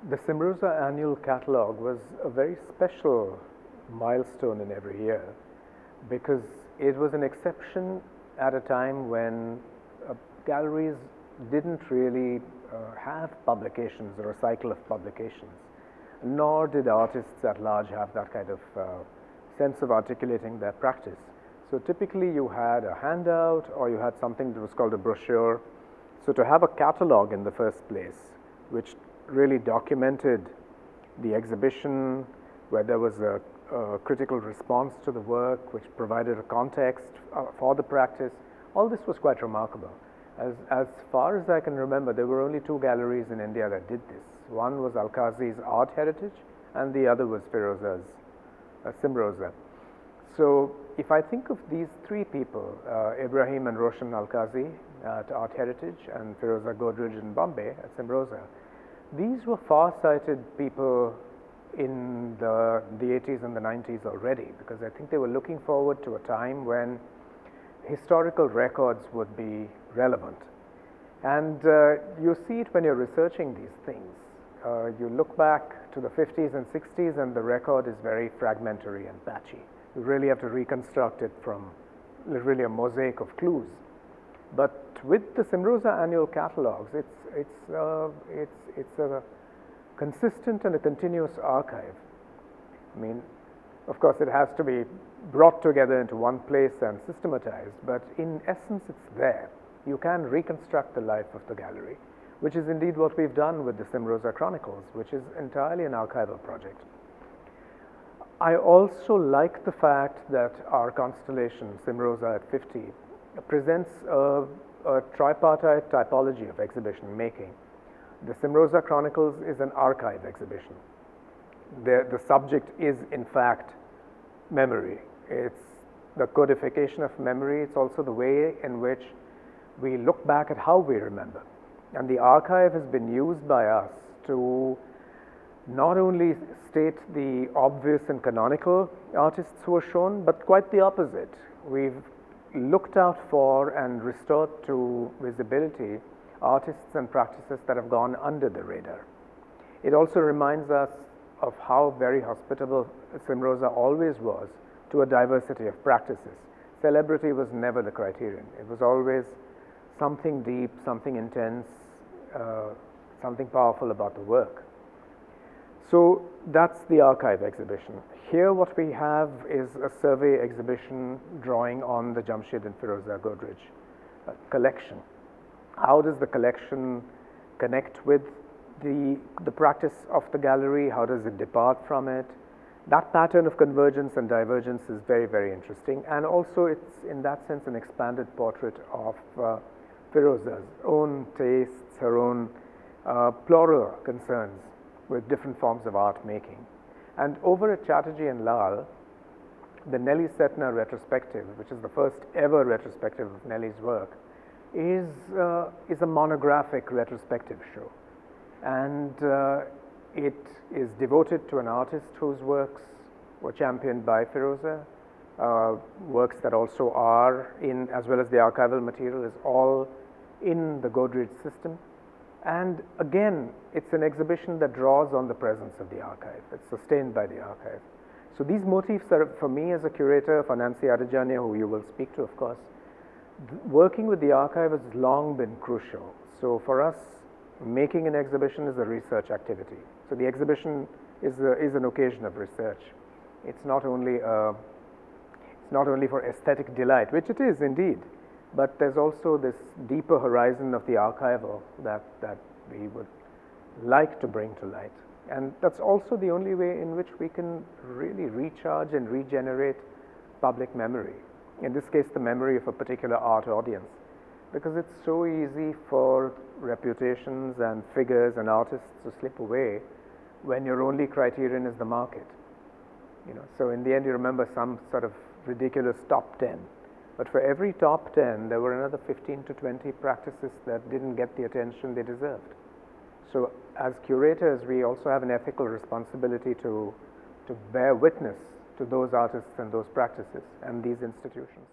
The Cymroza annual catalogue was a very special milestone in every year because it was an exception at a time when galleries didn't really have publications or a cycle of publications, nor did artists at large have that kind of sense of articulating their practice. So typically you had a handout or you had something that was called a brochure. So to have a catalogue in the first place, which really documented the exhibition, where there was a critical response to the work, which provided a context for the practice, all this was quite remarkable. As far as I can remember, there were only two galleries in India that did this. One was Alkazi's Art Heritage, and the other was Firoza's Cymroza. So if I think of these three people, Ibrahim and Roshan Alkazi at Art Heritage and Firoza Godrej in Bombay at Cymroza, these were far-sighted people in the 80s and the 90s already, because I think they were looking forward to a time when historical records would be relevant. And you see it when you're researching these things. You look back to the 50s and 60s and the record is very fragmentary and patchy. You really have to reconstruct it from literally a mosaic of clues. But with the Cymroza annual catalogues, it's a consistent and a continuous archive. I mean, of course, it has to be brought together into one place and systematized, but in essence, it's there. You can reconstruct the life of the gallery, which is indeed what we've done with the Cymroza Chronicles, which is entirely an archival project. I also like the fact that our constellation, Cymroza at 50, presents a tripartite typology of exhibition making. The Cymroza Chronicles is an archive exhibition. The subject is, in fact, memory. It's the codification of memory. It's also the way in which we look back at how we remember. And the archive has been used by us to not only state the obvious and canonical artists who are shown, but quite the opposite. We've looked out for and restored to visibility artists and practices that have gone under the radar. It also reminds us of how very hospitable Cymroza always was to a diversity of practices. Celebrity was never the criterion. It was always something deep, something intense, something powerful about the work. So that's the archive exhibition. Here what we have is a survey exhibition drawing on the Jamshid and Firoza Godrej collection. How does the collection connect with the practice of the gallery? How does it depart from it? That pattern of convergence and divergence is very, very interesting. And also it's, in that sense, an expanded portrait of Firoza's own tastes, her own plural concerns with different forms of art making. And over at Chatterjee and Lal, the Nellie Setner retrospective, which is the first ever retrospective of Nellie's work, is a monographic retrospective show. And it is devoted to an artist whose works were championed by Firoza, works that also are in, as well as the archival material, is all in the Godrej system. And again, it's an exhibition that draws on the presence of the archive. It's sustained by the archive. So these motifs are, for me as a curator, for Nancy Adejania, who you will speak to, of course, working with the archive has long been crucial. So for us, making an exhibition is a research activity. So the exhibition is an occasion of research. It's not only for aesthetic delight, which it is indeed, but there's also this deeper horizon of the archival that we would like to bring to light. And that's also the only way in which we can really recharge and regenerate public memory. In this case, the memory of a particular art audience, because it's so easy for reputations and figures and artists to slip away when your only criterion is the market. So in the end, you remember some sort of ridiculous top 10. But for every top 10, there were another 15 to 20 practices that didn't get the attention they deserved. So as curators, we also have an ethical responsibility to bear witness to those artists and those practices and these institutions.